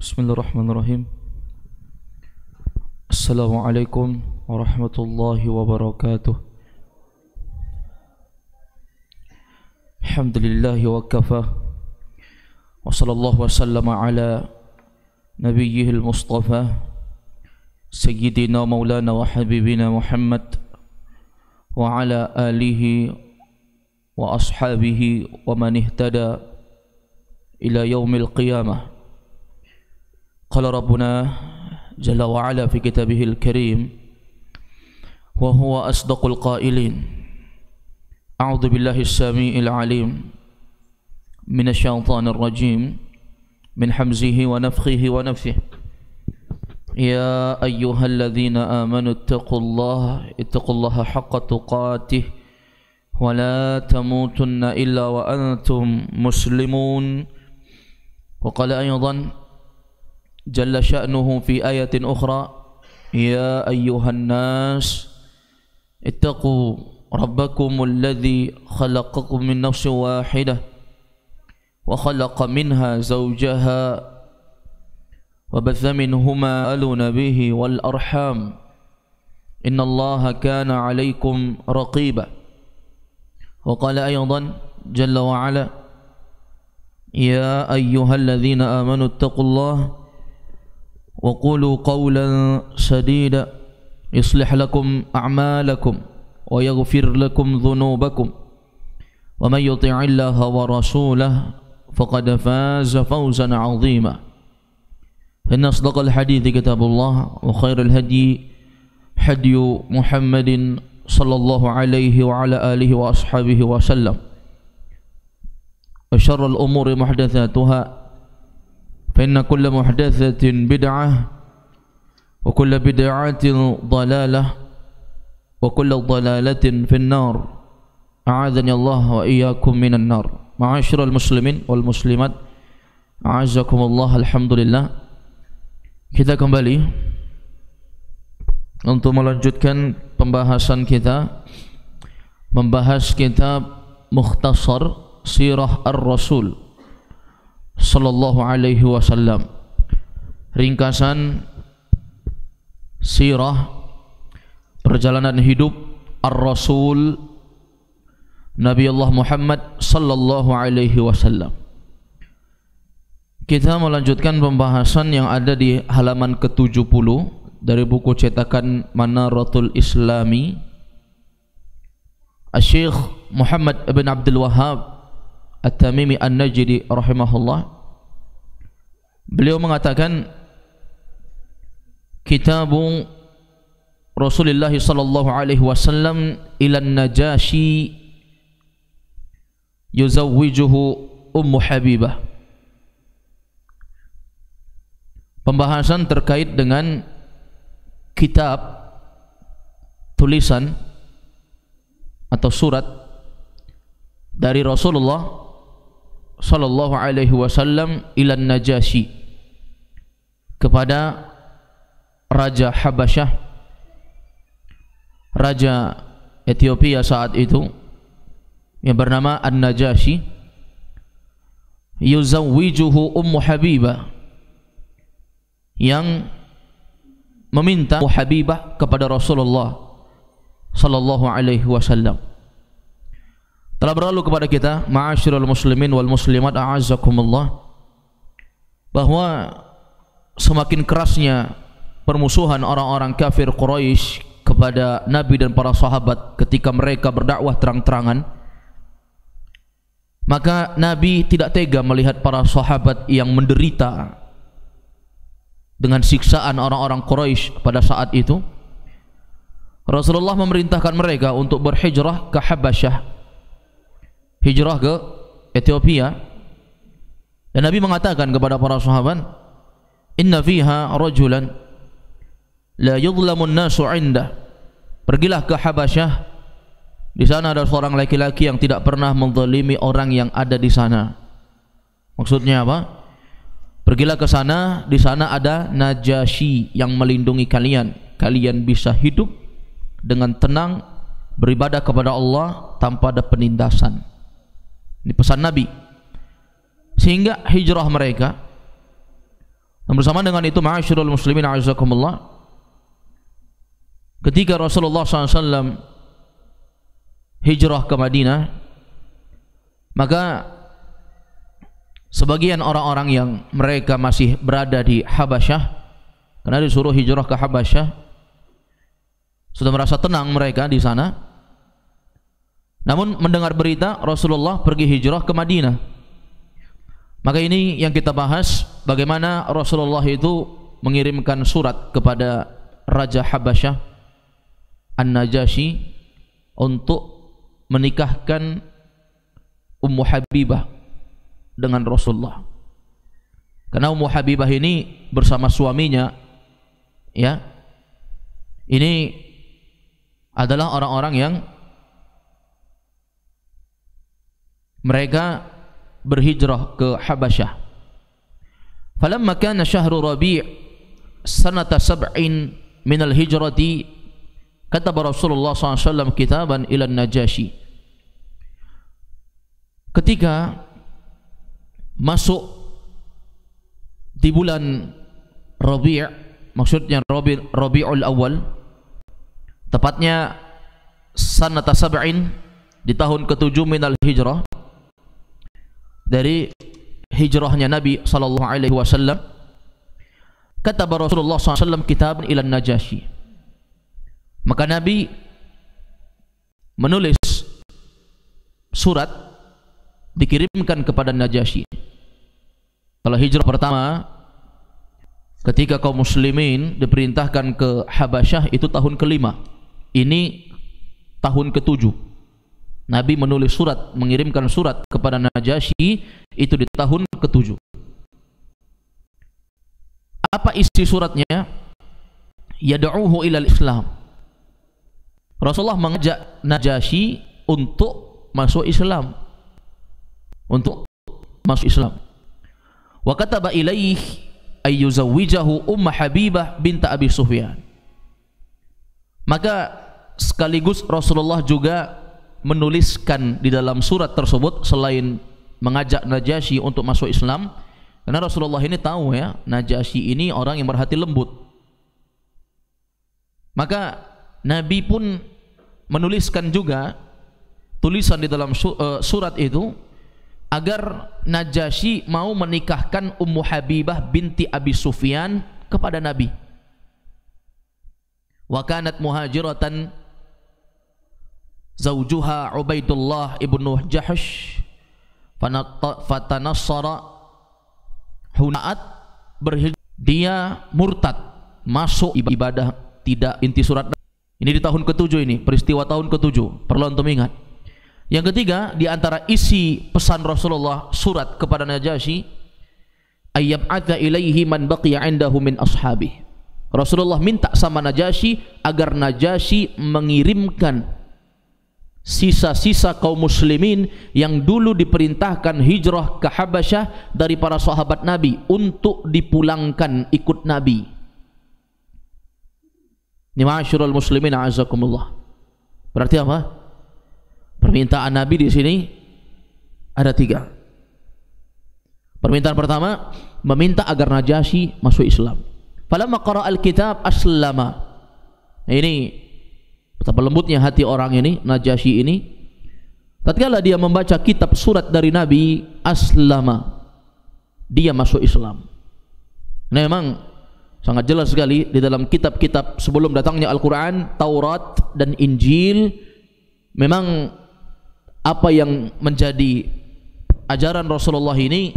Bismillahirrahmanirrahim. Assalamualaikum warahmatullahi wabarakatuh. Alhamdulillahi wa kafa. Wa sallallahu wa sallama ala nabiyyihil mustafa Sayyidina maulana wa habibina Muhammad wa ala alihi wa ashabihi wa man ihtada ila yaumil qiyamah. Qala Rabbuna Jalla wa Ala fi kitabihil karim wa huwa asdaqul qailin. A'udzu billahi as-sami'il 'alim minasy syaithanir rajim min hamzihi wa nafthihi wa nafthihi. Ya ayyuhalladzina amanu ittaqullaha haqqa tuqatih wa la tamutunna illa wa antum muslimun. Wa qala aydan جل شأنه في آية أخرى يا أيها الناس اتقوا ربكم الذي خلقكم من نفس واحدة وخلق منها زوجها وبث منهما النبي والأرحام إن الله كان عليكم رقيبا. وقال أيضا جل وعلا يا أيها الذين آمنوا اتقوا الله وقولوا قولا سديدا يصلح لكم أعمالكم ويغفر لكم ذنوبكم ومن يطع الله ورسوله فقد فاز فوزا عظيما. فإن أصدق الحديث كتاب الله وخير الهدي هدي محمد صلى الله عليه وعلى آله وأصحابه وسلم وشر الأمور محدثاتها فإن كل محدثة بدعة وكل بدعة ضلالة وكل ضلالة في النار. أعاذني الله وإياكم من النار. معاشر المسلمين والمسلمات, أعزكم الله. Alhamdulillah, kita kembali untuk melanjutkan pembahasan kita, membahas kitab Mukhtasar Sirah Ar-Rasul sallallahu alaihi wasallam, ringkasan sirah perjalanan hidup Ar-Rasul Nabi Allah Muhammad sallallahu alaihi wasallam. Kita melanjutkan pembahasan yang ada di halaman ke-70 dari buku cetakan Manaratul Islami Asy-Syaikh Muhammad ibn Abdul Wahhab At-Tamimi An-Najdi rahimahullah. Beliau mengatakan Kitabu Rasulullah sallallahu alaihi wasallam ila Najashi yuzawwijuhu Ummu Habibah. Pembahasan terkait dengan kitab tulisan atau surat dari Rasulullah sallallahu alaihi wasallam ila Najashi, kepada Raja Habasyah, Raja Ethiopia saat itu yang bernama An-Najashi, yuzawwijuhu Ummu Habibah, yang meminta Ummu Habibah kepada Rasulullah sallallahu alaihi wasallam. Telah berlalu kepada kita, ma'asyiral muslimin wal muslimat, a'azzakumullah, bahwa semakin kerasnya permusuhan orang-orang kafir Quraisy kepada Nabi dan para sahabat ketika mereka berdakwah terang-terangan, maka Nabi tidak tega melihat para sahabat yang menderita dengan siksaan orang-orang Quraisy pada saat itu. Rasulullah memerintahkan mereka untuk berhijrah ke Habasyah, hijrah ke Ethiopia, dan Nabi mengatakan kepada para sahabat, inna fiha rajulan la yudlamun nasu indah. Pergilah ke Habasyah, di sana ada seorang laki-laki yang tidak pernah menzalimi orang yang ada di sana. Maksudnya apa? Pergilah ke sana, di sana ada Najashi yang melindungi kalian. Kalian bisa hidup dengan tenang, beribadah kepada Allah tanpa ada penindasan. Ini pesan Nabi. Sehingga hijrah mereka, Dan bersama dengan itu, ma'asyiral muslimin a'azzakumullah, ketika Rasulullah SAW hijrah ke Madinah, maka sebagian orang-orang yang mereka masih berada di Habasyah, karena disuruh hijrah ke Habasyah, sudah merasa tenang mereka di sana. Namun mendengar berita Rasulullah pergi hijrah ke Madinah, maka ini yang kita bahas, bagaimana Rasulullah itu mengirimkan surat kepada Raja Habasyah An-Najasyi untuk menikahkan Ummu Habibah dengan Rasulullah. Karena Ummu Habibah ini bersama suaminya, ya, ini adalah orang-orang yang mereka berhijrah ke Habasyah. Falamma kana syahru Rabi' sanata sab'in min al-hijrati, kataba Rasulullah SAW kitaban ila Najasyi. Ketika masuk di bulan Rabi', maksudnya Rabi'ul Awal, tepatnya sanata sab'in, di tahun ke-7 minal hijrah, dari hijrahnya Nabi sallallahu alaihi wasallam, kataba Rasulullah SAW kitaban ila Najasyi. Maka Nabi menulis surat, dikirimkan kepada Najasyi. Kalau hijrah pertama, ketika kaum muslimin diperintahkan ke Habasyah, itu tahun ke-5. Ini tahun ke-7. Nabi menulis surat, mengirimkan surat kepada Najasyi, itu di tahun ke-7. Apa isi suratnya? Yad'uhu ilal Islam. Rasulullah mengajak Najasyi untuk masuk Islam, untuk masuk Islam. Wa kataba ilaih ay yuzawwijahu Ummu Habibah bint Abi Sufyan. Maka sekaligus Rasulullah juga menuliskan di dalam surat tersebut, selain mengajak Najasyi untuk masuk Islam, karena Rasulullah ini tahu, ya, Najasyi ini orang yang berhati lembut, maka Nabi pun menuliskan juga tulisan di dalam surat itu, agar Najasyi mau menikahkan Ummu Habibah binti Abi Sufyan kepada Nabi. Wa kanat muhajiratan zawjuha Ubaidullah ibnu Jahsh fatanassara huna'at, dia murtad, masuk ibadah tidak. Inti surat ini di tahun ke-7, ini peristiwa tahun ke-7, perlu antum ingat. Yang ketiga, di antara isi pesan Rasulullah surat kepada Najasyi, ayyab'atha ilaihi man baqiya 'indahu min ashabihi. Rasulullah minta sama Najasyi agar Najasyi mengirimkan sisa-sisa kaum muslimin yang dulu diperintahkan hijrah ke Habasyah dari para sahabat Nabi untuk dipulangkan ikut Nabi. Ini ma'asyiral muslimin a'azzakumullah. Berarti apa? Permintaan Nabi di sini ada 3. Permintaan pertama, meminta agar Najasyi masuk Islam. Falamma qara'al kitab aslama. Ini betapa lembutnya hati orang ini, Najasyi ini. Tatkala dia membaca kitab surat dari Nabi, aslama, dia masuk Islam. Nah, memang sangat jelas sekali di dalam kitab-kitab sebelum datangnya Al-Quran, Taurat dan Injil, memang apa yang menjadi ajaran Rasulullah ini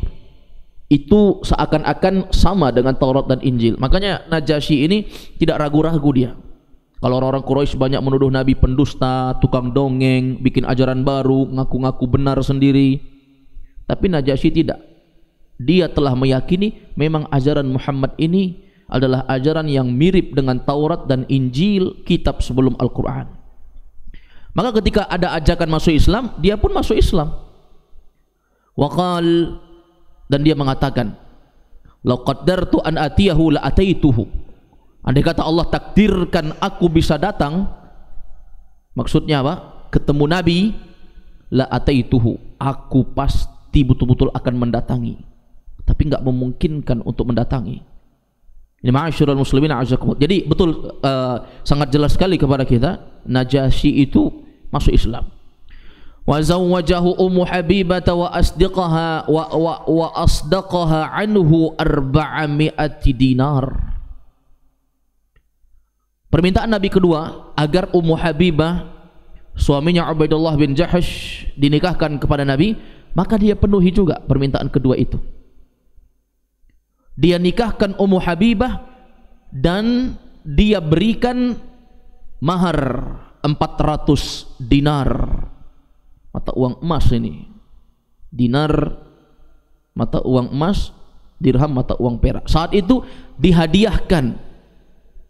itu seakan-akan sama dengan Taurat dan Injil. Makanya Najasyi ini tidak ragu-ragu dia. Kalau orang-orang Quraisy banyak menuduh Nabi pendusta, tukang dongeng, bikin ajaran baru, ngaku-ngaku benar sendiri, tapi Najasyi tidak. Dia telah meyakini memang ajaran Muhammad ini adalah ajaran yang mirip dengan Taurat dan Injil, kitab sebelum Al-Quran. Maka ketika ada ajakan masuk Islam, dia pun masuk Islam. Waqal, dan dia mengatakan, "Lau qaddartu an atiyahu la ataituhu." Andai kata Allah takdirkan aku bisa datang, maksudnya apa? Ketemu Nabi, la ataituhu, aku pasti betul-betul akan mendatangi. Tapi enggak memungkinkan untuk mendatangi. Ini ma'asyiral muslimin a'azakumullah. Jadi betul, sangat jelas sekali kepada kita Najasyi itu masuk Islam. Wa zawwajahu Ummu Habibah wa asdaqaha wa asdaqaha anhu 400 dinar. Permintaan Nabi kedua agar Ummu Habibah suaminya Ubaidullah bin Jahash dinikahkan kepada Nabi, maka dia penuhi juga permintaan kedua itu. Dia nikahkan Ummu Habibah dan dia berikan mahar 400 dinar, mata uang emas ini. Dinar mata uang emas, dirham mata uang perak. Saat itu dihadiahkan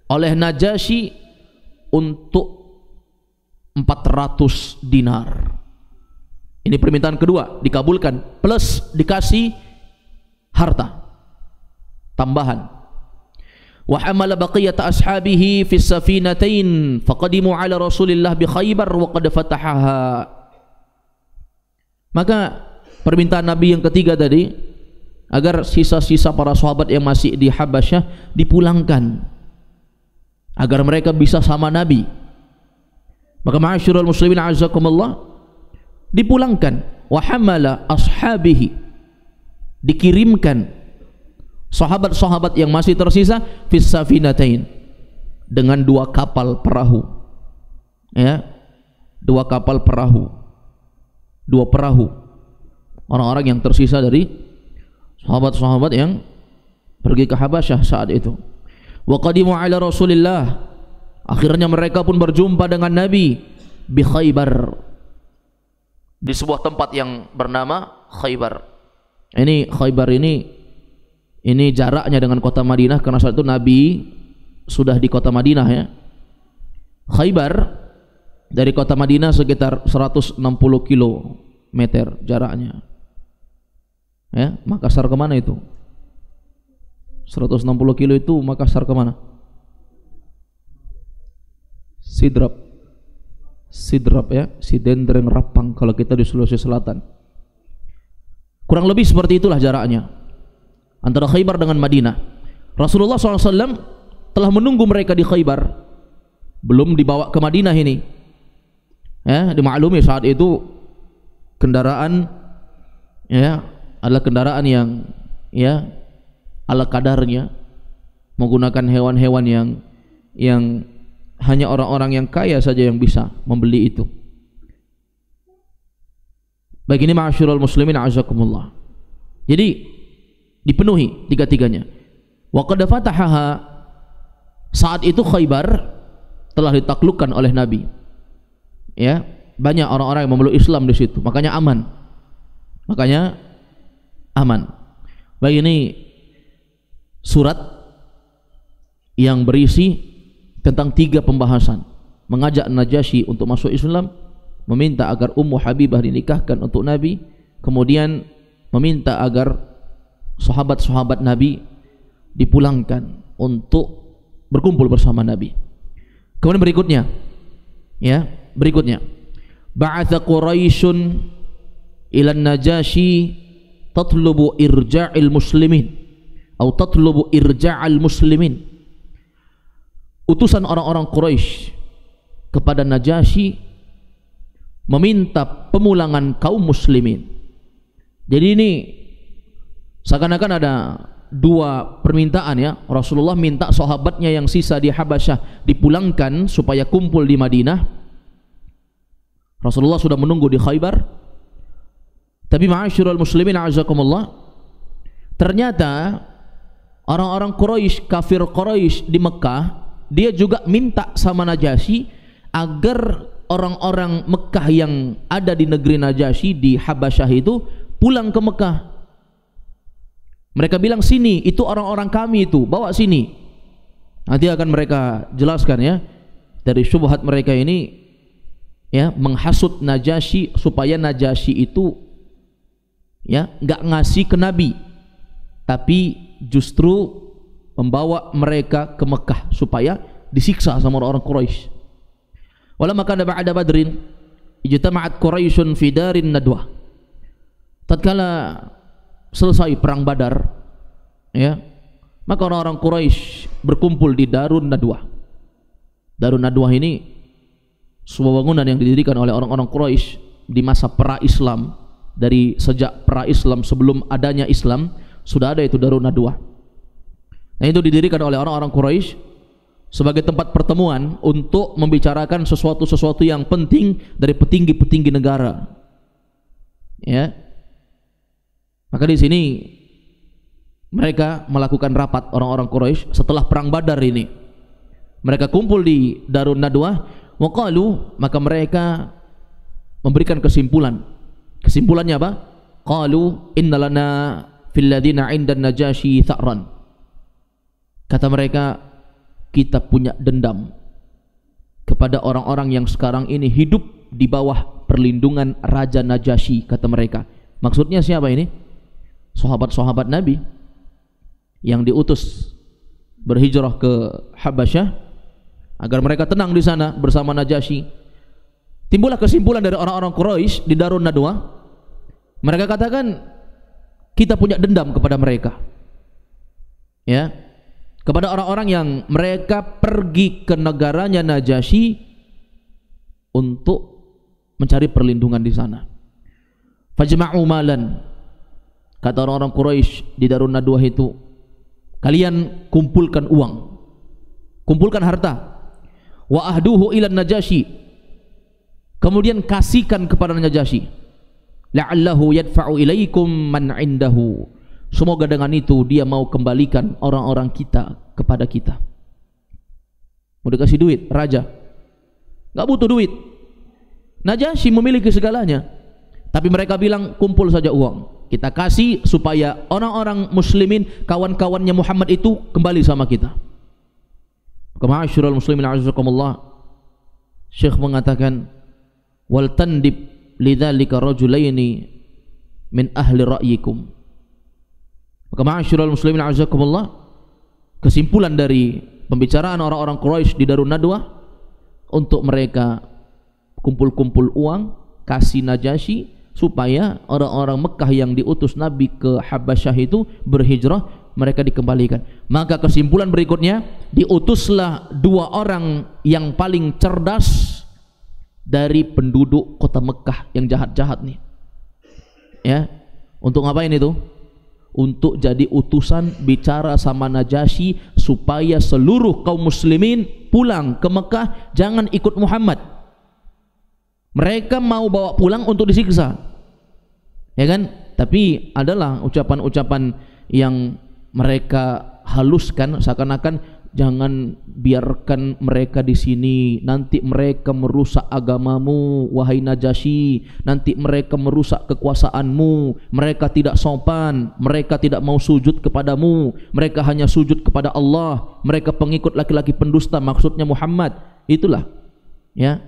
oleh Najasyi untuk 400 dinar. Ini permintaan kedua dikabulkan, plus dikasih harta tambahan. Wa hamala baqiyata ashabihi fi safinatain faqadimu ala Rasulillah bi Khaybar wa qad fatahaha. Maka permintaan Nabi yang ketiga tadi agar sisa-sisa para sahabat yang masih di Habasyah dipulangkan agar mereka bisa sama Nabi. Maka ma'asyiral muslimin azakumullah, dipulangkan. Wa hamala ashabihi, dikirimkan sahabat-sahabat yang masih tersisa fis safinatain dengan 2 kapal perahu, ya, 2 kapal perahu, 2 perahu, orang-orang yang tersisa dari sahabat-sahabat yang pergi ke Habasyah saat itu. Wa qadimu ala Rasulillah, akhirnya mereka pun berjumpa dengan Nabi bi Khaybar, di sebuah tempat yang bernama Khaybar. Ini Khaybar ini jaraknya dengan kota Madinah, karena saat itu Nabi sudah di kota Madinah, ya. Khaybar dari kota Madinah sekitar 160 kilometer jaraknya, ya. Makassar kemana itu? 160 kilo itu Makassar kemana? Sidrap, ya, Sidendreng Rapang kalau kita di Sulawesi Selatan. Kurang lebih seperti itulah jaraknya antara Khaybar dengan Madinah. Rasulullah SAW telah menunggu mereka di Khaybar, belum dibawa ke Madinah ini, ya. Dimaklumi saat itu kendaraan, ya, adalah kendaraan yang, ya, ala kadarnya, menggunakan hewan-hewan yang hanya orang-orang yang kaya saja yang bisa membeli itu. Baik, ini ma'asyiral muslimin azakumullah. Jadi dipenuhi tiga-tiganya. Wa qad fatahaha, saat itu Khaybar telah ditaklukkan oleh Nabi, ya. Banyak orang-orang yang memeluk Islam di situ, makanya aman. Baik, ini surat yang berisi tentang 3 pembahasan: mengajak Najasyi untuk masuk Islam, meminta agar Ummu Habibah dinikahkan untuk Nabi, kemudian meminta agar sahabat-sahabat Nabi dipulangkan untuk berkumpul bersama Nabi. Kemudian berikutnya, ba'atha Quraisyun ila Najasyi tatlubu irja'il muslimin atau tatlubu irja'al muslimin. Utusan orang-orang Quraisy kepada Najasyi meminta pemulangan kaum muslimin. Jadi ini seakan-akan ada 2 permintaan, ya. Rasulullah minta sahabatnya yang sisa di Habasyah dipulangkan supaya kumpul di Madinah. Rasulullah sudah menunggu di Khaybar. Tapi ma'asyiral muslimin azakumullah, ternyata orang-orang Quraisy, kafir Quraisy di Mekah, dia juga minta sama Najasyi agar orang-orang Mekah yang ada di negeri Najasyi di Habasyah itu pulang ke Mekah. Mereka bilang, sini, itu orang-orang kami itu, bawa sini. Nanti akan mereka jelaskan, ya, dari syubhat mereka ini, ya, menghasut Najasyi supaya Najasyi itu, ya, nggak ngasih ke Nabi, tapi justru membawa mereka ke Mekah supaya disiksa sama orang-orang Quraisy. Walamma kana ba'da Badrin ijtama'at Quraisyun fi darin nadwah. Tatkala selesai perang Badar, ya, Maka orang-orang Quraisy berkumpul di Darun Nadwah. Darun Nadwah ini sebuah bangunan yang didirikan oleh orang-orang Quraisy di masa pra-Islam. Dari sejak pra-Islam, sebelum adanya Islam sudah ada itu Darun Nadwah. Nah, itu didirikan oleh orang-orang Quraisy sebagai tempat pertemuan untuk membicarakan sesuatu-sesuatu yang penting dari petinggi-petinggi negara. Ya. Maka di sini mereka melakukan rapat orang-orang Quraisy setelah perang Badar ini. Mereka kumpul di Darun Nadwah, waqalu, maka mereka memberikan kesimpulan. Kesimpulannya apa? Qalu innalana fil ladina 'inda Najasyi tha'ran. Kata mereka, kita punya dendam kepada orang-orang yang sekarang ini hidup di bawah perlindungan Raja Najasyi, kata mereka. Maksudnya siapa ini? Sahabat-sahabat Nabi yang diutus berhijrah ke Habasyah agar mereka tenang di sana bersama Najasyi. Timbullah kesimpulan dari orang-orang Quraisy di Darun Nadwah. Mereka katakan kita punya dendam kepada mereka. Ya. Kepada orang-orang yang mereka pergi ke negaranya Najasyi untuk mencari perlindungan di sana. Fajma'u malan, kata orang-orang Quraisy di Darun Nadwah itu, kalian kumpulkan uang, kumpulkan harta. Wa ahduhu ila Najasyi, kemudian kasihkan kepada Najasyi. La'allahu yadfa'u ilaikum man 'indahu, semoga dengan itu dia mau kembalikan orang-orang kita kepada kita. Mau dikasih duit raja, nggak butuh duit. Najasyi memiliki segalanya, tapi mereka bilang kumpul saja uang, kita kasih supaya orang-orang muslimin, kawan-kawannya Muhammad itu kembali sama kita. Ma'asyiral muslimin a'azzakumullah, Syekh mengatakan wal tandib lidzalika rajulaini min ahli ra'yikum. Maka ma'asyiral muslimin a'azzakumullah, kesimpulan dari pembicaraan orang-orang Quraisy di Darun Nadwah, untuk mereka kumpul-kumpul uang, kasih Najasyi supaya orang-orang Mekah yang diutus Nabi ke Habasyah itu berhijrah, mereka dikembalikan. Maka kesimpulan berikutnya, diutuslah dua orang yang paling cerdas dari penduduk kota Mekah yang jahat-jahat nih. Ya, untuk ngapain itu? Untuk jadi utusan bicara sama Najasyi supaya seluruh kaum muslimin pulang ke Mekah, jangan ikut Muhammad. Mereka mau bawa pulang untuk disiksa, ya kan? Tapi adalah ucapan-ucapan yang mereka haluskan, seakan-akan jangan biarkan mereka di sini, nanti mereka merusak agamamu wahai Najasyi, nanti mereka merusak kekuasaanmu, mereka tidak sopan, mereka tidak mau sujud kepadamu, mereka hanya sujud kepada Allah, mereka pengikut laki-laki pendusta, maksudnya Muhammad. Itulah ya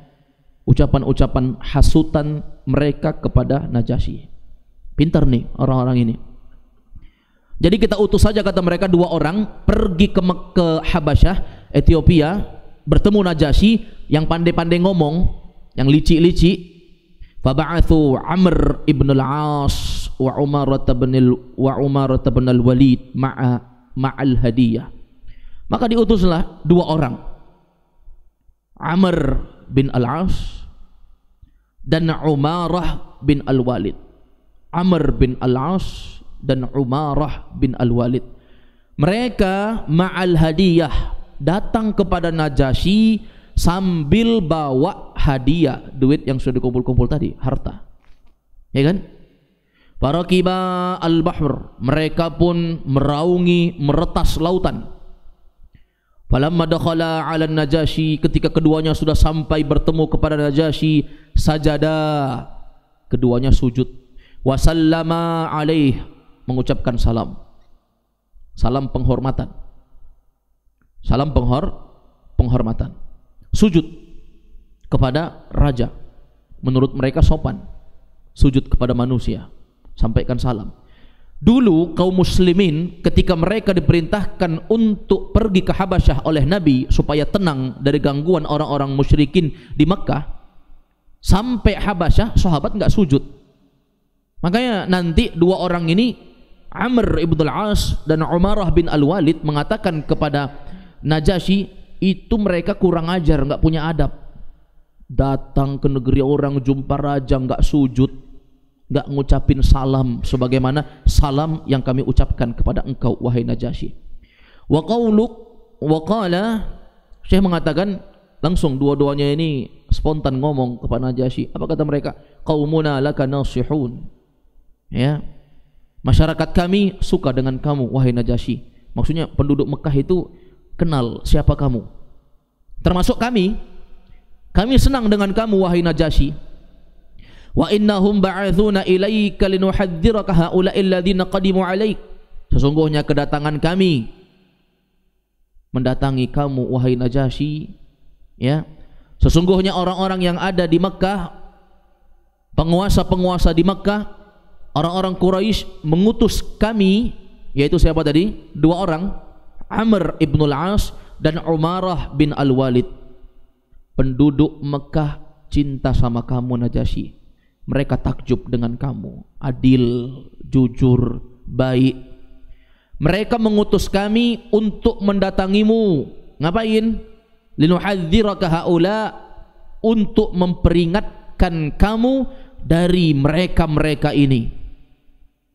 ucapan-ucapan hasutan mereka kepada Najasyi. Pintar nih orang-orang ini. Jadi kita utus saja, kata mereka, dua orang pergi ke Habasyah, Ethiopia, bertemu Najasyi yang pandai-pandai ngomong, yang licik-licik. Faba'athu Amr ibn al-As wa Umar ibn al-Walid ma'al hadiyah. Maka diutuslah dua orang, Amr bin al-As dan Umarah bin al-Walid. Amr bin al-As dan Umarah bin al-Walid, mereka ma'al hadiyah, datang kepada Najasyi sambil bawa hadiah, duit yang sudah dikumpul-kumpul tadi, harta, ya kan? Faraqiba al-bahr, mereka pun meraungi, meretas lautan. Falamma dakhala 'ala Najasyi, ketika keduanya sudah sampai bertemu kepada Najasyi, sajada, keduanya sujud, wa sallama alaih, mengucapkan salam, salam penghormatan, salam penghormatan, sujud kepada raja, menurut mereka sopan, sujud kepada manusia, sampaikan salam. Dulu kaum muslimin ketika mereka diperintahkan untuk pergi ke Habasyah oleh Nabi supaya tenang dari gangguan orang-orang musyrikin di Mekah, sampai Habasyah sahabat nggak sujud. Makanya nanti dua orang ini, Amr ibn al-As dan Umarah bin al-Walid mengatakan kepada Najasyi, itu mereka kurang ajar, nggak punya adab. Datang ke negeri orang, jumpa raja nggak sujud, nggak ngucapin salam sebagaimana salam yang kami ucapkan kepada engkau wahai Najasyi. Wa qala, Syekh mengatakan langsung dua-duanya ini spontan ngomong kepada Najasyi. Apa kata mereka? Qaumuna laka nasihun. Ya. Masyarakat kami suka dengan kamu wahai Najasyi. Maksudnya penduduk Mekah itu kenal siapa kamu. Termasuk kami senang dengan kamu wahai Najasyi. Wa innahum ba'athuna ilaika linuhadziraka haula'il ladzina qadimu 'alaik. Sesungguhnya kedatangan kami mendatangi kamu wahai Najasyi, ya. Sesungguhnya orang-orang yang ada di Mekah, penguasa-penguasa di Mekah, orang-orang Quraisy mengutus kami, yaitu siapa tadi? Dua orang, Amr ibn al-As dan Umarah bin al-Walid. Penduduk Mekah cinta sama kamu Najasyi. Mereka takjub dengan kamu, adil, jujur, baik. Mereka mengutus kami untuk mendatangimu. Ngapain? Linuhadziraka haula, untuk memperingatkan kamu dari mereka-mereka ini.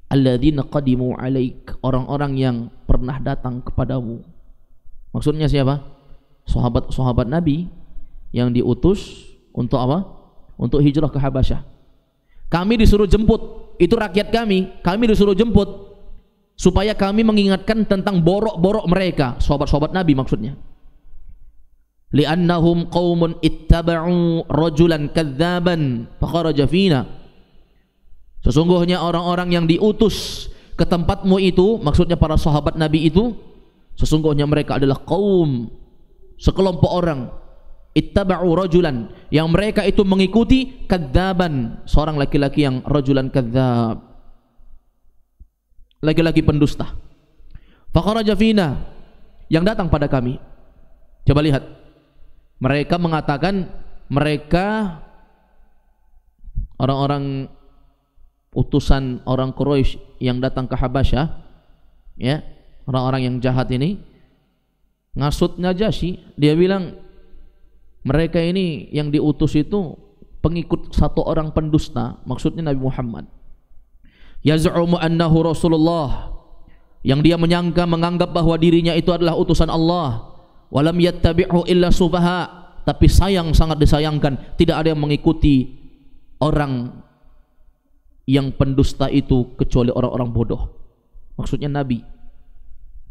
Alladzina qadimu 'alaik, orang-orang yang pernah datang kepadamu. Maksudnya siapa? Sahabat-sahabat Nabi yang diutus untuk apa? Untuk hijrah ke Habasyah. Kami disuruh jemput, itu rakyat kami disuruh jemput supaya kami mengingatkan tentang borok-borok mereka, sahabat-sahabat Nabi maksudnya. Li'annahum qaumun ittaba'u rajulan kadzaban fakharaja fina. Sesungguhnya orang-orang yang diutus ke tempatmu itu, maksudnya para sahabat Nabi itu, sesungguhnya mereka adalah kaum, sekelompok orang, ittaba'u rajulan, yang mereka itu mengikuti kadzaban, seorang laki-laki yang rajulan kadzab, laki-laki pendusta. Fakharaja fina, yang datang pada kami. Coba lihat, mereka mengatakan mereka orang-orang utusan orang Quraisy yang datang ke Habasyah, ya, orang-orang yang jahat ini ngasut Najasyi. Dia bilang mereka ini yang diutus itu pengikut satu orang pendusta, maksudnya Nabi Muhammad. Yaz'umu annahu Rasulullah, yang dia menganggap bahwa dirinya itu adalah utusan Allah. Walam yattabi'hu illa sufaha, tapi sangat disayangkan tidak ada yang mengikuti orang yang pendusta itu kecuali orang-orang bodoh. Maksudnya Nabi,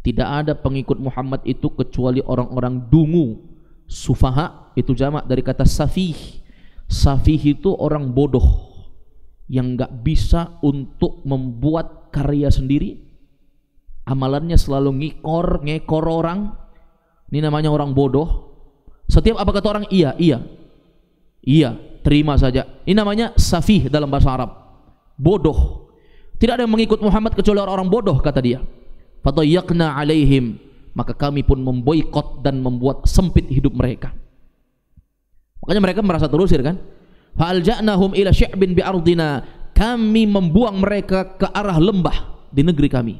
tidak ada pengikut Muhammad itu kecuali orang-orang dungu. Sufaha itu jamak dari kata safih. Safih itu orang bodoh yang nggak bisa untuk membuat karya sendiri, amalannya selalu ngekor orang. Ini namanya orang bodoh. Setiap apa kata orang, iya, terima saja. Ini namanya safih dalam bahasa Arab, bodoh. Tidak ada yang mengikut Muhammad kecuali orang-orang bodoh, kata dia. Fadayyaqna alaihim, maka kami pun memboikot dan membuat sempit hidup mereka. Makanya mereka merasa terusir kan. Fa'alja'nahum ila syi'bin bi'ardina, kami membuang mereka ke arah lembah di negeri kami.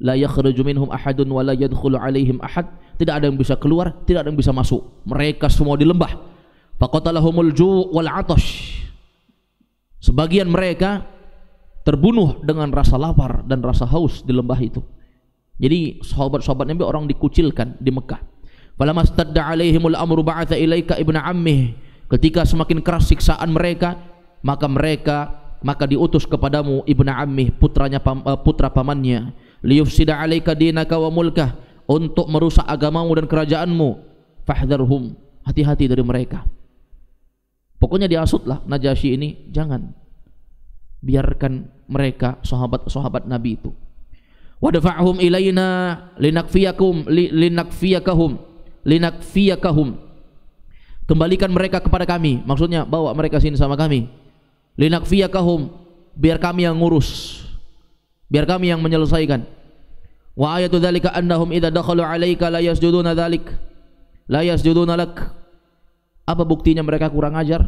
La yakhruju minhum ahadun wa la yadkhulu alaihim ahad, tidak ada yang bisa keluar, tidak ada yang bisa masuk. Mereka semua di lembah. Faqatalahumul ju' wal 'atash, sebagian mereka terbunuh dengan rasa lapar dan rasa haus di lembah itu. Jadi sahabat-sahabat Nabi orang dikucilkan di Mekah. Falamastadda alaihimul amru ba'atha ilaika ibnu ammih, ketika semakin keras siksaan mereka, maka diutus kepadamu ibnu ammih, putra pamannya, liyufsida alaika dinaka wa mulkah, untuk merusak agamamu dan kerajaanmu. Fahdharhum, hati-hati dari mereka. Pokoknya diasutlah Najasyi ini, jangan biarkan mereka sahabat-sahabat Nabi itu. Wadfa'hum ilaina linakfiyakahum, kembalikan mereka kepada kami, maksudnya bawa mereka sini sama kami. Linakfiyakahum, biar kami yang ngurus, biar kami yang menyelesaikan. Wa ayatu dzalika annahum idza dakhalu 'alaika la yasjuduna lak. Apa buktinya mereka kurang ajar?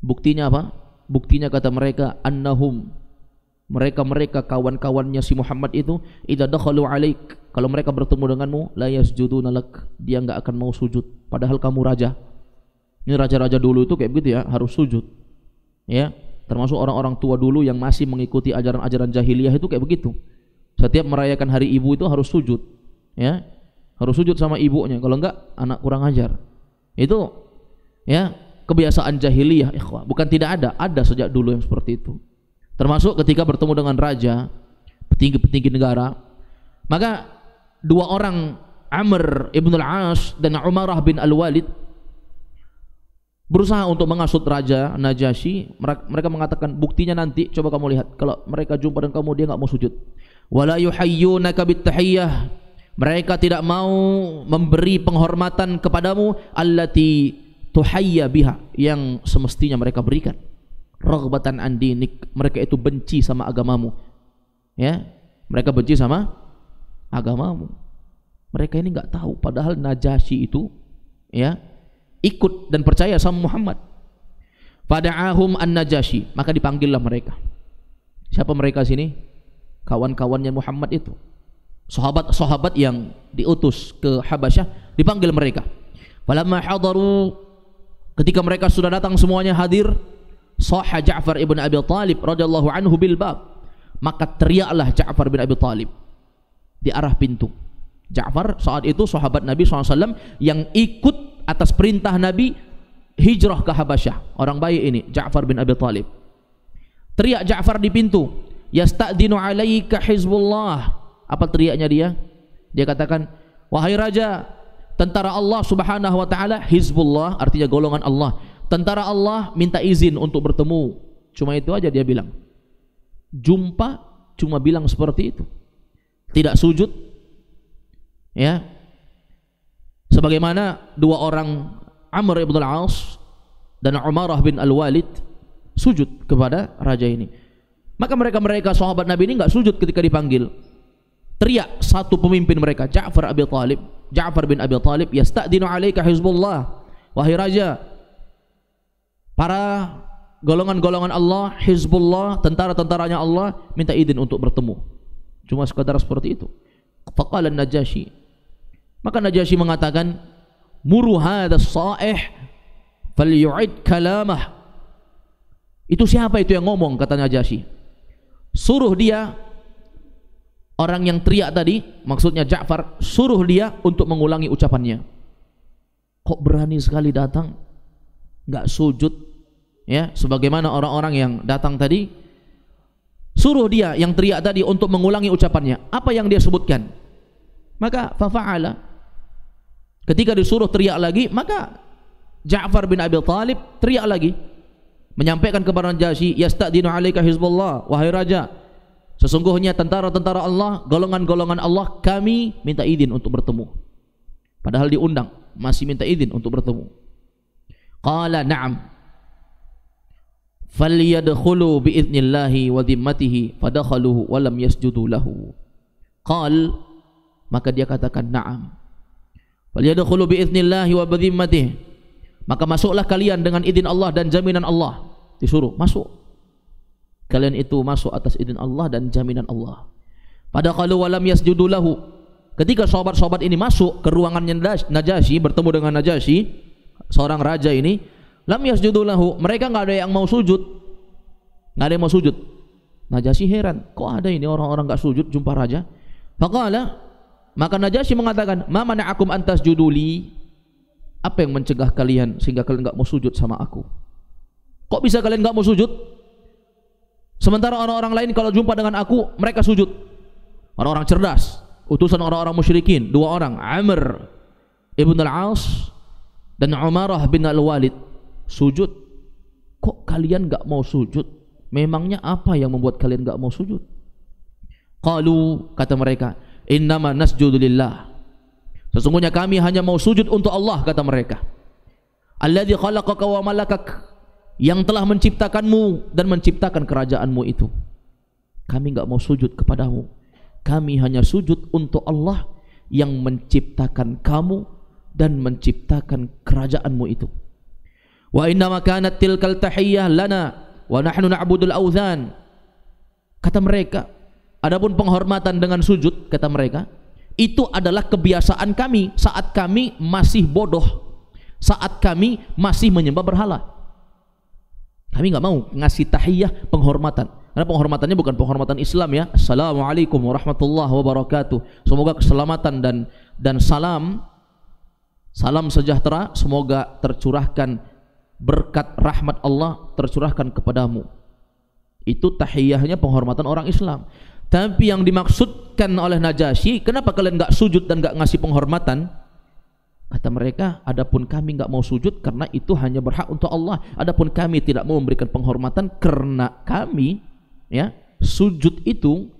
Buktinya apa? Buktinya kata mereka, annahum, Mereka kawan-kawannya si Muhammad itu, idza dakhalu alaik, kalau mereka bertemu denganmu, la yasjuduna lak, dia enggak akan mau sujud padahal kamu raja. Ini raja-raja dulu itu kayak begitu ya, harus sujud. Ya, termasuk orang-orang tua dulu yang masih mengikuti ajaran-ajaran jahiliyah itu kayak begitu. Setiap merayakan hari ibu itu harus sujud. Ya, harus sujud sama ibunya, kalau enggak anak kurang ajar. Itu ya kebiasaan jahiliyah, ikhwah. Bukan tidak ada sejak dulu yang seperti itu. Termasuk ketika bertemu dengan raja, petinggi-petinggi negara, maka dua orang, Amr ibn al-As dan Umarah bin al-Walid, berusaha untuk mengasut raja Najasyi. Mereka mengatakan, buktinya nanti, coba kamu lihat, kalau mereka jumpa dengan kamu dia enggak mau sujud. Wala yuhayyunaka bitahiyyah, mereka tidak mau memberi penghormatan kepadamu allati tuhayya biha, yang semestinya mereka berikan. Raghbatan an dinik, mereka itu benci sama agamamu. Ya, mereka benci sama agamamu. Mereka ini enggak tahu padahal Najasyi itu ya ikut dan percaya sama Muhammad. Fada'ahum an-Najasyi, maka dipanggillah mereka. Siapa mereka sini? Kawan-kawannya Muhammad itu. Sahabat-sahabat yang diutus ke Habasyah, dipanggil mereka. Falamma hadaru, ketika mereka sudah datang semuanya hadir, sahha Ja'far ibn Abi Talib radhiyallahu anhu bil bab, maka teriaklah Ja'far bin Abi Talib di arah pintu. Ja'far saat itu sahabat Nabi SAW yang ikut atas perintah Nabi hijrah ke Habasyah. Orang baik ini Ja'far bin Abi Talib. Teriak Ja'far di pintu, yasta'dinu alaika hizbullah. Apa teriaknya dia? Dia katakan, wahai raja, tentara Allah subhanahu wa ta'ala, hizbullah artinya golongan Allah, tentara Allah minta izin untuk bertemu. Cuma itu aja dia bilang. Jumpa cuma bilang seperti itu, tidak sujud. Ya, sebagaimana dua orang, Amr ibn al-As dan Umarah bin al-Walid, sujud kepada raja ini. Maka mereka sahabat Nabi ini enggak sujud ketika dipanggil. Teriak satu pemimpin mereka, Ja'far bin Abi Talib, yasta'dinu alaika hizbullah, wahai raja, para golongan-golongan Allah, hizbullah, tentara-tentaranya Allah minta izin untuk bertemu. Cuma sekadar seperti itu. Faqala Najasyi, maka Najasyi mengatakan, muru hadha as-sa'ih falyu'id kalamah. Itu siapa itu yang ngomong? Kata Najasyi, suruh dia, orang yang teriak tadi, maksudnya Ja'far, suruh dia untuk mengulangi ucapannya. Kok berani sekali datang, enggak sujud, ya, sebagaimana orang-orang yang datang tadi. Suruh dia yang teriak tadi untuk mengulangi ucapannya. Apa yang dia sebutkan? Maka fafa'ala, ketika disuruh teriak lagi, maka Ja'far bin Abi Talib teriak lagi, menyampaikan kepada Najasyi, yasta'dinu alaika hizbullah, wahai raja, sesungguhnya tentara-tentara Allah, golongan-golongan Allah, kami minta izin untuk bertemu. Padahal diundang, masih minta izin untuk bertemu. Qala na'am falyadkhulu bi'idnillahi wa dhimmatihi, fadakhaluhu wa lam yasjudu lahu. Qal, maka dia katakan na'am, falyadkhulu bi'idnillahi wa dhimmatihi, maka masuklah kalian dengan izin Allah dan jaminan Allah. Disuruh masuk, kalian itu masuk atas izin Allah dan jaminan Allah. Fadakhalu wa lam yasjudu lahu, ketika sahabat-sahabat ini masuk ke ruangannya Najasyi, bertemu dengan Najasyi, seorang raja ini, lam yasjudu lahu, mereka enggak ada yang mau sujud. Enggak ada yang mau sujud. Najasyi heran, kok ada ini orang-orang enggak sujud jumpa raja? Faqala, maka Najasyi mengatakan, ma mana'akum an tasjudu li, apa yang mencegah kalian sehingga kalian enggak mau sujud sama aku? Kok bisa kalian enggak mau sujud? Sementara orang-orang lain kalau jumpa dengan aku mereka sujud. Orang-orang cerdas, utusan orang-orang musyrikin, dua orang, Amr ibn al-As dan Umarah bin al-Walid, sujud. Kok kalian enggak mau sujud? Memangnya apa yang membuat kalian enggak mau sujud? Qalu, kata mereka, innama nasjudu lillah, sesungguhnya kami hanya mau sujud untuk Allah, kata mereka. Alladzi khalaqaka wa malakak, yang telah menciptakanmu dan menciptakan kerajaanmu itu. Kami enggak mau sujud kepadamu, kami hanya sujud untuk Allah yang menciptakan kamu dan menciptakan kerajaanmu itu. Wa inna ma kanat tilkal tahiyyah lana wa nahnu na'budul awthan, Kata mereka, adapun penghormatan dengan sujud, kata mereka, itu adalah kebiasaan kami saat kami masih bodoh, saat kami masih menyembah berhala. Kami nggak mau ngasih tahiyah penghormatan, karena penghormatannya bukan penghormatan Islam ya. Assalamualaikum warahmatullahi wabarakatuh. Semoga keselamatan dan salam sejahtera semoga tercurahkan, berkat rahmat Allah tercurahkan kepadamu. Itu tahiyahnya penghormatan orang Islam. Tapi yang dimaksudkan oleh Najasyi, kenapa kalian nggak sujud dan nggak ngasih penghormatan? Kata mereka, adapun kami nggak mau sujud karena itu hanya berhak untuk Allah. Adapun kami tidak mau memberikan penghormatan karena kami, ya, sujud itu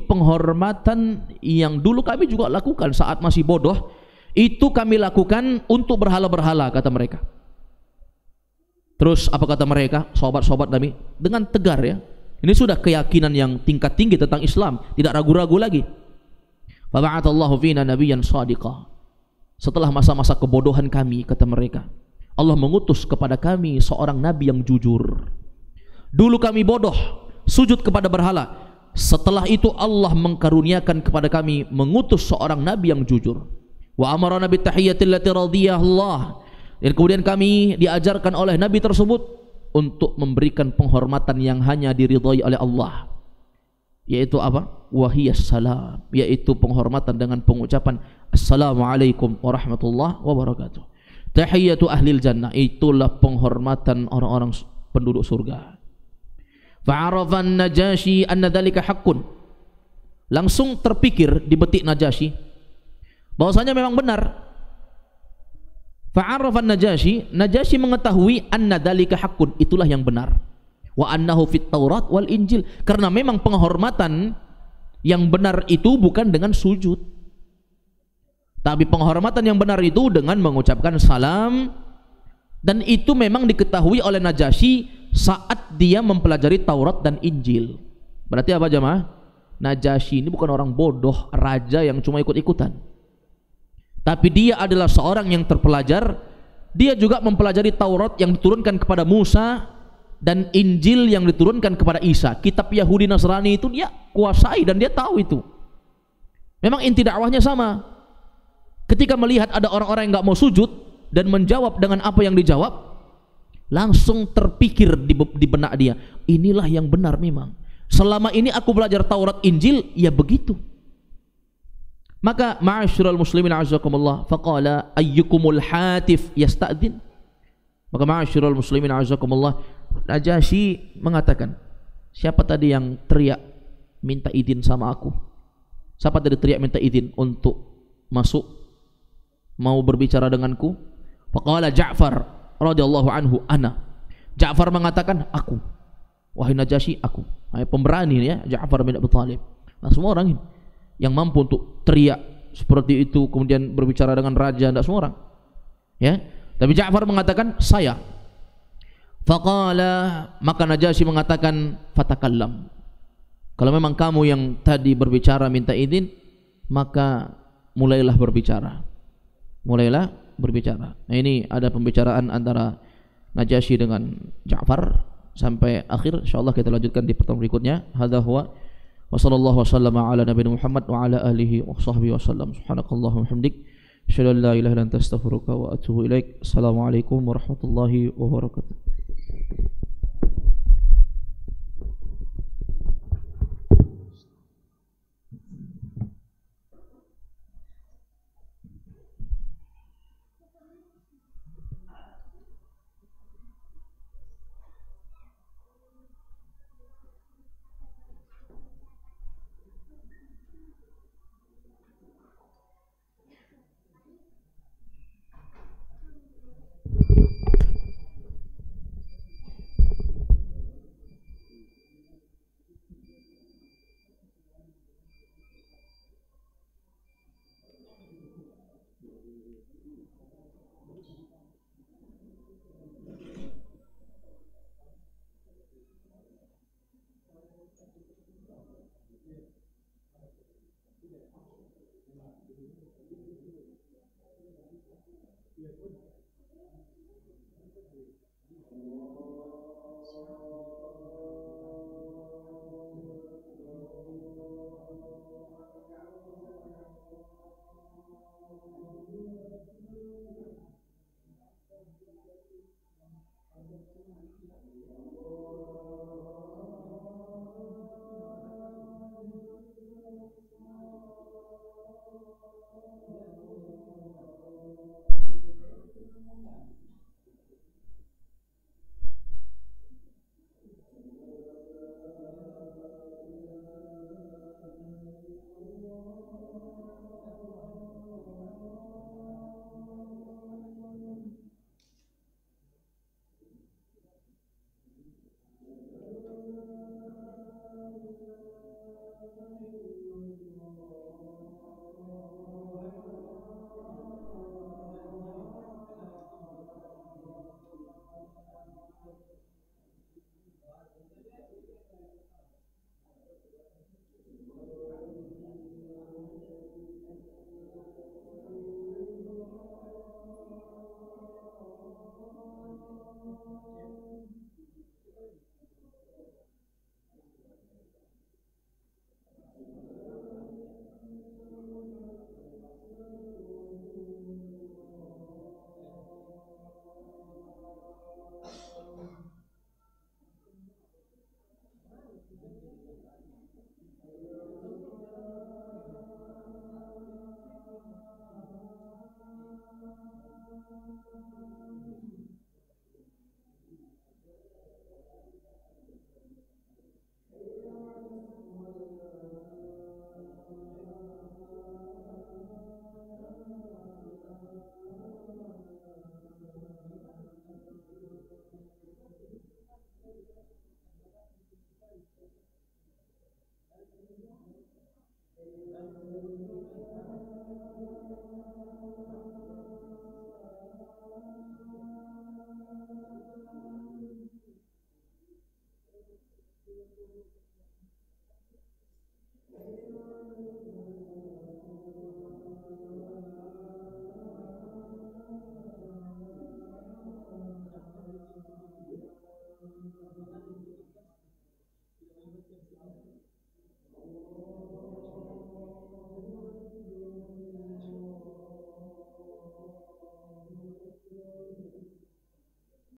penghormatan yang dulu kami juga lakukan saat masih bodoh. Itu kami lakukan untuk berhala-berhala, kata mereka. Terus apa kata mereka, sahabat-sahabat Nabi, dengan tegar ya. Ini sudah keyakinan yang tingkat tinggi tentang Islam, tidak ragu-ragu lagi. Fa ba'atsallahu fina nabiyyan shadiqah. Setelah masa-masa kebodohan kami, kata mereka, Allah mengutus kepada kami seorang nabi yang jujur. Dulu kami bodoh, sujud kepada berhala. Setelah itu Allah mengkaruniakan kepada kami mengutus seorang nabi yang jujur. Wa amarana bit tahiyyati allati radiyallahu Allah. Dan kemudian kami diajarkan oleh Nabi tersebut untuk memberikan penghormatan yang hanya diridhai oleh Allah, yaitu apa? Wahiyas salam, yaitu penghormatan dengan pengucapan Assalamualaikum warahmatullahi wabarakatuh. Tahiyyatu ahlil jannah, itulah penghormatan orang-orang penduduk surga. Fa'arafan Najasyi anna dzalika haqqun. Langsung terpikir di betik Najasyi bahwasanya memang benar. Fa'arafan Najasyi mengetahui anna dzalika haqqun, itulah yang benar. Wa annahu fit Taurat wal Injil, karena memang penghormatan yang benar itu bukan dengan sujud, tapi penghormatan yang benar itu dengan mengucapkan salam. Dan itu memang diketahui oleh Najasyi saat dia mempelajari Taurat dan Injil. Berarti apa jemaah? Najasyi ini bukan orang bodoh, raja yang cuma ikut-ikutan, tapi dia adalah seorang yang terpelajar. Dia juga mempelajari Taurat yang diturunkan kepada Musa dan Injil yang diturunkan kepada Isa. Kitab Yahudi Nasrani itu dia kuasai dan dia tahu itu. Memang inti dakwahnya sama. Ketika melihat ada orang-orang yang nggak mau sujud dan menjawab dengan apa yang dijawab, langsung terpikir di benak dia, inilah yang benar memang. Selama ini aku belajar Taurat Injil, ya begitu. Maka ma'asyiral muslimin azakumullah, faqala ayyukumul hatif yasta'dzin. Maka ma'asyiral muslimin azakumullah, Najasyi mengatakan, siapa tadi yang teriak minta izin sama aku? Siapa tadi teriak minta izin untuk masuk, mau berbicara denganku? Faqala Ja'far radhiyallahu anhu, ana. Ja'far mengatakan, aku. Wahai Najasyi, aku. Pemberani ya, Ja'far bin Abi Thalib. Nah, semua orang ini yang mampu untuk teriak seperti itu kemudian berbicara dengan raja, tidak semua orang ya. Tapi Ja'far mengatakan saya. Faqala, maka Najasyi mengatakan fatakallam, kalau memang kamu yang tadi berbicara minta izin, maka mulailah berbicara. Nah, ini ada pembicaraan antara Najasyi dengan Ja'far sampai akhir. Insyaallah kita lanjutkan di pertemuan berikutnya. Hadza huwa wa sallallahu wasallama ala nabiyina Muhammad wa ala alihi wa sahbihi wasallam. Subhanakallahumma hamdik, asyhadu an la ilaha illa anta astaghfiruka wa atubu ilaik. Assalamualaikum warahmatullahi wabarakatuh.